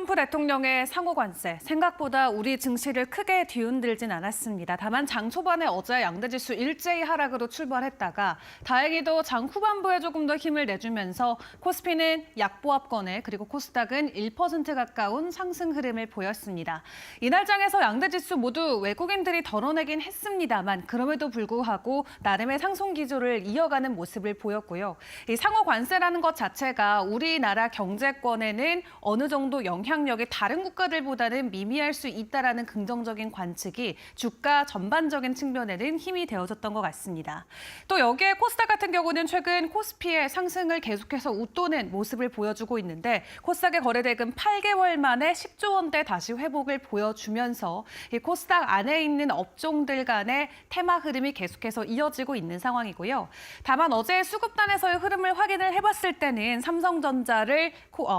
트럼프 대통령의 상호 관세, 생각보다 우리 증시를 크게 뒤흔들진 않았습니다. 다만 장 초반에 어제 양대지수 일제히 하락으로 출발했다가 다행히도 장 후반부에 조금 더 힘을 내주면서 코스피는 약보합권에 그리고 코스닥은 1% 가까운 상승 흐름을 보였습니다. 이날 장에서 양대지수 모두 외국인들이 덜어내긴 했습니다만 그럼에도 불구하고 나름의 상승 기조를 이어가는 모습을 보였고요. 이 상호 관세라는 것 자체가 우리나라 경제권에는 어느 정도 영향력이 다른 국가들보다는 미미할 수 있다라는 긍정적인 관측이 주가 전반적인 측면에는 힘이 되어줬던 것 같습니다. 또 여기에 코스닥 같은 경우는 최근 코스피의 상승을 계속해서 웃도는 모습을 보여주고 있는데 코스닥의 거래대금 8개월 만에 10조 원대 다시 회복을 보여주면서 이 코스닥 안에 있는 업종들 간의 테마 흐름이 계속해서 이어지고 있는 상황이고요. 다만 어제 수급단에서의 흐름을 확인을 해봤을 때는 삼성전자를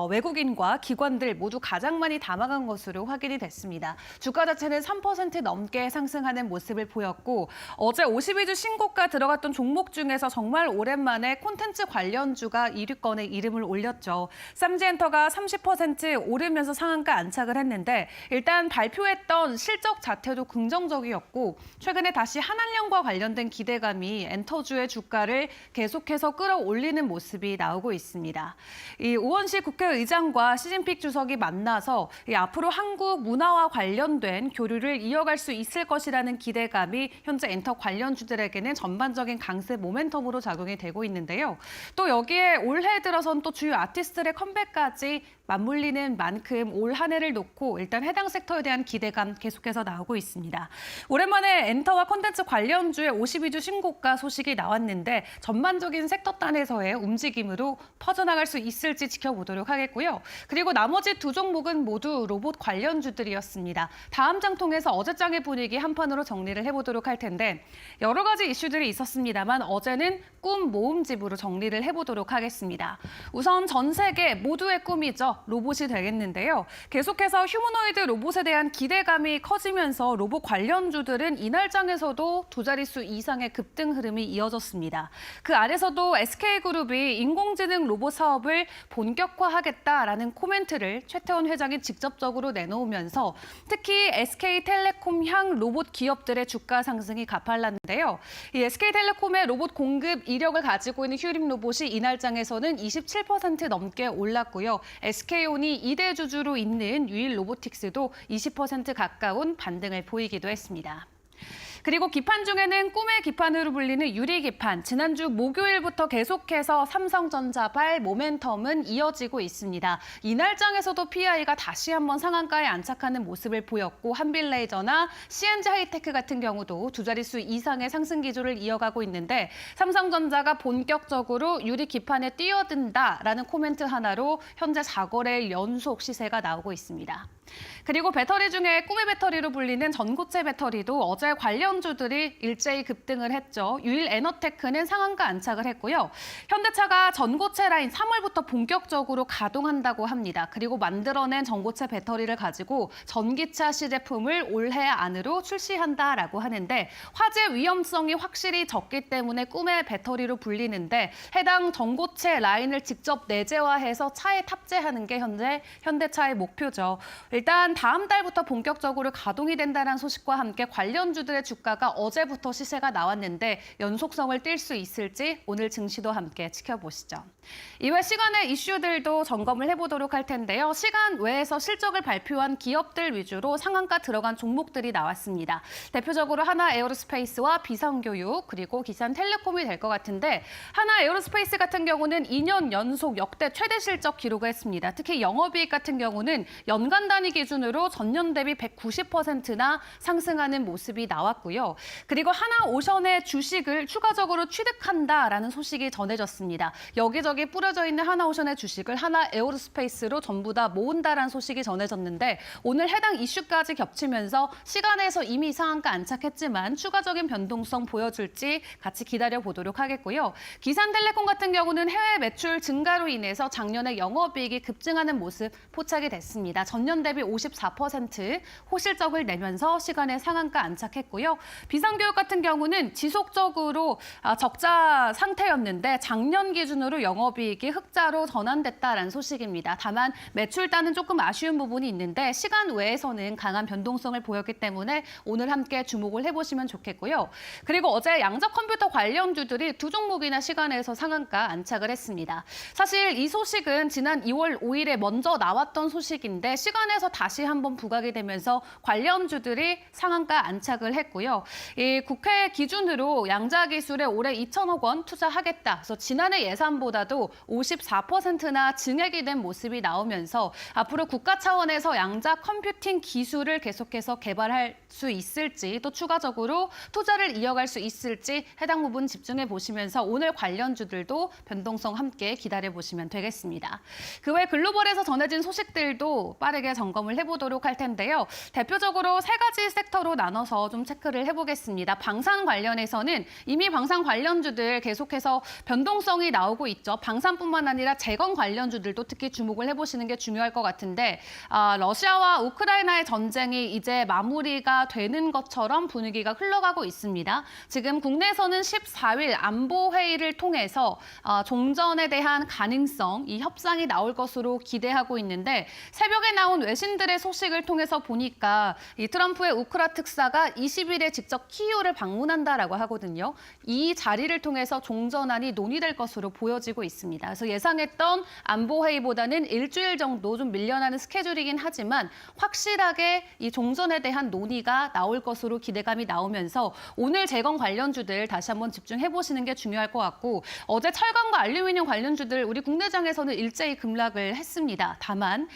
외국인과 기관들 모두 가장 많이 담아간 것으로 확인이 됐습니다. 주가 자체는 3% 넘게 상승하는 모습을 보였고 어제 52주 신고가 들어갔던 종목 중에서 정말 오랜만에 콘텐츠 관련주가 1위권에 이름을 올렸죠. 삼지엔터가 30% 오르면서 상한가 안착을 했는데 일단 발표했던 실적 자체도 긍정적이었고 최근에 다시 한한령과 관련된 기대감이 엔터주의 주가를 계속해서 끌어올리는 모습이 나오고 있습니다. 이 우원식 국회의장과 시진핑 주석이 만나서 앞으로 한국 문화와 관련된 교류를 이어갈 수 있을 것이라는 기대감이 현재 엔터 관련주들에게는 전반적인 강세 모멘텀으로 작용이 되고 있는데요. 또 여기에 올해 들어선 또 주요 아티스트들의 컴백까지 맞물리는 만큼 올 한 해를 놓고 일단 해당 섹터에 대한 기대감 계속해서 나오고 있습니다. 오랜만에 엔터와 콘텐츠 관련주의 52주 신고가 소식이 나왔는데 전반적인 섹터 단에서의 움직임으로 퍼져나갈 수 있을지 지켜보도록 하겠고요. 그리고 나머지 두 종목은 모두 로봇 관련주들이었습니다. 다음 장 통해서 어제 장의 분위기 한판으로 정리를 해보도록 할 텐데 여러 가지 이슈들이 있었습니다만 어제는 꿈 모음집으로 정리를 해보도록 하겠습니다. 우선 전 세계 모두의 꿈이죠. 로봇이 되겠는데요. 계속해서 휴머노이드 로봇에 대한 기대감이 커지면서 로봇 관련주들은 이날 장에서도 두 자릿수 이상의 급등 흐름이 이어졌습니다. 그 안에서도 SK그룹이 인공지능 로봇 사업을 본격화하겠다라는 코멘트를 최태원 회장이 직접적으로 내놓으면서 특히 SK텔레콤향 로봇 기업들의 주가 상승이 가팔랐는데요. 이 SK텔레콤의 로봇 공급 이력을 가지고 있는 휴림 로봇이 이날 장에서는 27% 넘게 올랐고요. SK온이 2대 주주로 있는 유일 로보틱스도 20% 가까운 반등을 보이기도 했습니다. 그리고 기판 중에는 꿈의 기판으로 불리는 유리기판, 지난주 목요일부터 계속해서 삼성전자발 모멘텀은 이어지고 있습니다. 이날 장에서도 PI가 다시 한번 상한가에 안착하는 모습을 보였고 한빌레이저나 CNG하이테크 같은 경우도 두 자릿수 이상의 상승 기조를 이어가고 있는데 삼성전자가 본격적으로 유리기판에 뛰어든다라는 코멘트 하나로 현재 4거래일 연속 시세가 나오고 있습니다. 그리고 배터리 중에 꿈의 배터리로 불리는 전고체 배터리도 어제 관련주들이 일제히 급등을 했죠. 유일 에너테크는 상한가 안착을 했고요. 현대차가 전고체 라인 3월부터 본격적으로 가동한다고 합니다. 그리고 만들어낸 전고체 배터리를 가지고 전기차 시제품을 올해 안으로 출시한다라고 하는데 화재 위험성이 확실히 적기 때문에 꿈의 배터리로 불리는데 해당 전고체 라인을 직접 내재화해서 차에 탑재하는 게 현재 현대차의 목표죠. 일단 다음 달부터 본격적으로 가동이 된다는 소식과 함께 관련주들의 주가가 어제부터 시세가 나왔는데 연속성을 띌 수 있을지 오늘 증시도 함께 지켜보시죠. 이외 시간의 이슈들도 점검을 해보도록 할 텐데요. 시간 외에서 실적을 발표한 기업들 위주로 상한가 들어간 종목들이 나왔습니다. 대표적으로 하나에어로스페이스와 비상교육 그리고 기산텔레콤이 될 것 같은데 하나에어로스페이스 같은 경우는 2년 연속 역대 최대 실적 기록을 했습니다. 특히 영업이익 같은 경우는 연간 단위 기준으로 전년 대비 190%나 상승하는 모습이 나왔고요. 그리고 하나오션의 주식을 추가적으로 취득한다라는 소식이 전해졌습니다. 여기저기 뿌려져 있는 하나오션의 주식을 하나에어로스페이스로 전부 다 모은다라는 소식이 전해졌는데 오늘 해당 이슈까지 겹치면서 시간에서 이미 상한가 안착했지만 추가적인 변동성 보여줄지 같이 기다려보도록 하겠고요. 기산텔레콤 같은 경우는 해외 매출 증가로 인해서 작년에 영업이익이 급증하는 모습 포착이 됐습니다. 전년 대비 대비 54% 호실적을 내면서 시간의 상한가 안착했고요. 비상교육 같은 경우는 지속적으로 적자 상태였는데 작년 기준으로 영업이익이 흑자로 전환됐다라는 소식입니다. 다만 매출단은 조금 아쉬운 부분이 있는데 시간 외에서는 강한 변동성을 보였기 때문에 오늘 함께 주목을 해보시면 좋겠고요. 그리고 어제 양적 컴퓨터 관련주들이 두 종목이나 시간에서 상한가 안착을 했습니다. 사실 이 소식은 지난 2월 5일에 먼저 나왔던 소식인데 시간에서 다시 한번 부각이 되면서 관련주들이 상한가 안착을 했고요. 이 국회 기준으로 양자기술에 올해 2천억 원 투자하겠다. 그래서 지난해 예산보다도 54%나 증액이 된 모습이 나오면서 앞으로 국가 차원에서 양자 컴퓨팅 기술을 계속해서 개발할 수 있을지 또 추가적으로 투자를 이어갈 수 있을지 해당 부분 집중해 보시면서 오늘 관련주들도 변동성 함께 기다려 보시면 되겠습니다. 그 외 글로벌에서 전해진 소식들도 빠르게 점검을 해보도록 할 텐데요. 대표적으로 세 가지 섹터로 나눠서 좀 체크를 해보겠습니다. 방산 관련해서는 이미 방산 관련주들 계속해서 변동성이 나오고 있죠. 방산뿐만 아니라 재건 관련주들도 특히 주목을 해보시는 게 중요할 것 같은데 러시아와 우크라이나의 전쟁이 이제 마무리가 되는 것처럼 분위기가 흘러가고 있습니다. 지금 국내에서는 14일 안보회의를 통해서 종전에 대한 가능성, 이 협상이 나올 것으로 기대하고 있는데 새벽에 나온 외신들의 소식을 통해서 보니까 이 트럼프의 우크라 특사가 20일에 직접 키이우를 방문한다라고 하거든요. 이 자리를 통해서 종전안이 논의될 것으로 보여지고 있습니다. 그래서 예상했던 안보회의보다는 일주일 정도 좀 밀려나는 스케줄이긴 하지만 확실하게 이 종전에 대한 논의가 나올 것으로 기대감이 나오면서 오늘 재건 관련주들 다시 한번 집중해보시는 게 중요할 것 같고 어제 철강과 알루미늄 관련주들 우리 국내장에서는 일제히 급락을 했습니다. 다만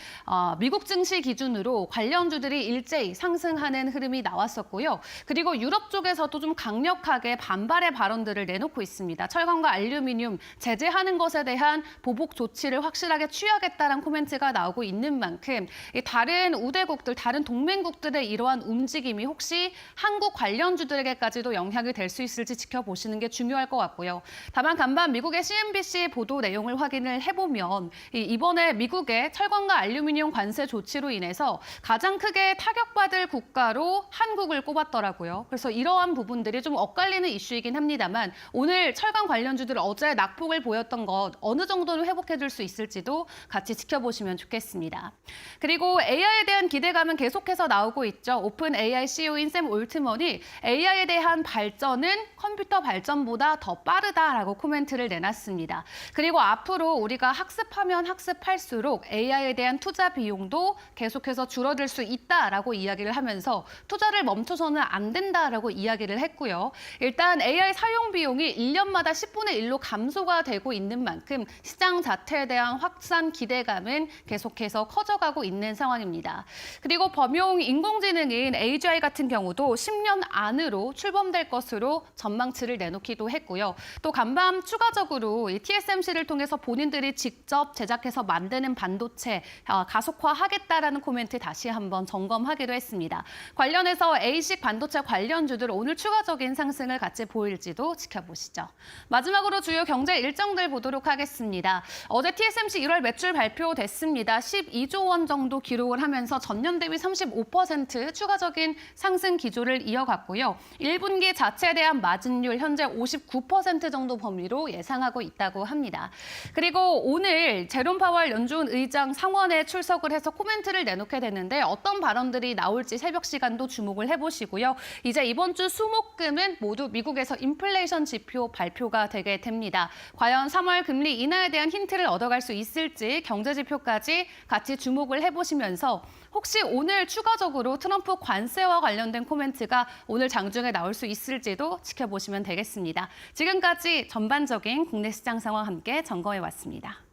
미국 증시 기준으로 관련주들이 일제히 상승하는 흐름이 나왔었고요. 그리고 유럽 쪽에서도 좀 강력하게 반발의 발언들을 내놓고 있습니다. 철강과 알루미늄 제재하는 것에 대한 보복 조치를 확실하게 취하겠다는 코멘트가 나오고 있는 만큼 다른 우대국들, 다른 동맹국들의 이러한 움직임이 혹시 한국 관련주들에게까지도 영향이 될 수 있을지 지켜보시는 게 중요할 것 같고요. 다만 간밤 미국의 CNBC 보도 내용을 확인을 해보면 이번에 미국의 철강과 알루미늄 관세 조치로 인해서 가장 크게 타격받을 국가로 한국을 꼽았더라고요. 그래서 이러한 부분들이 좀 엇갈리는 이슈이긴 합니다만 오늘 철강 관련주들 어제 낙폭을 보였던 것 어느 정도로 회복해줄 수 있을지도 같이 지켜보시면 좋겠습니다. 그리고 AI에 대한 기대감은 계속해서 나오고 있죠. 오픈 AI CEO인 샘 올트먼이 AI에 대한 발전은 컴퓨터 발전보다 더 빠르다라고 코멘트를 내놨습니다. 그리고 앞으로 우리가 학습하면 학습할수록 AI에 대한 투자 비용도 계속해서 줄어들 수 있다라고 이야기를 하면서 투자를 멈춰서는 안 된다라고 이야기를 했고요. 일단 AI 사용 비용이 1년마다 10분의 1로 감소가 되고 있는 만큼 시장 자체에 대한 확산 기대감은 계속해서 커져가고 있는 상황입니다. 그리고 범용 인공지능인 AGI 같은 경우도 10년 안으로 출범될 것으로 전망치를 내놓기도 했고요. 또 간밤 추가적으로 이 TSMC를 통해서 본인들이 직접 제작해서 만드는 반도체 가속화하겠다라는 코멘트 다시 한번 점검하기도 했습니다. 관련해서 A식 반도체 관련주들 오늘 추가적인 상승을 같이 보일지도 지켜보시죠. 마지막으로 주요 경제 일정들 보도록 하겠습니다. 어제 TSMC 1월 매출 발표됐습니다. 12조 원 정도 기록을 하면서 전년 대비 35% 추가적인 상승 기조를 이어갔고요. 1분기 자체에 대한 마진율 현재 59% 정도 범위로 예상하고 있다고 합니다. 그리고 오늘 제롬 파월 연준 의장 상원에 출석을 해서 코멘트를 내놓게 됐는데 어떤 발언들이 나올지 새벽 시간도 주목을 해보시고요. 이제 이번 주 수목금은 모두 미국에서 인플레이션 지표 발표가 되게 됩니다. 과연 3월 금리 인하에 대한 힌트를 얻어갈 수 있을지 경제 지표까지 같이 주목을 해보시면서 혹시 오늘 추가적으로 트럼프 관세와 관련된 코멘트가 오늘 장중에 나올 수 있을지도 지켜보시면 되겠습니다. 지금까지 전반적인 국내 시장 상황 함께 점검해봤습니다.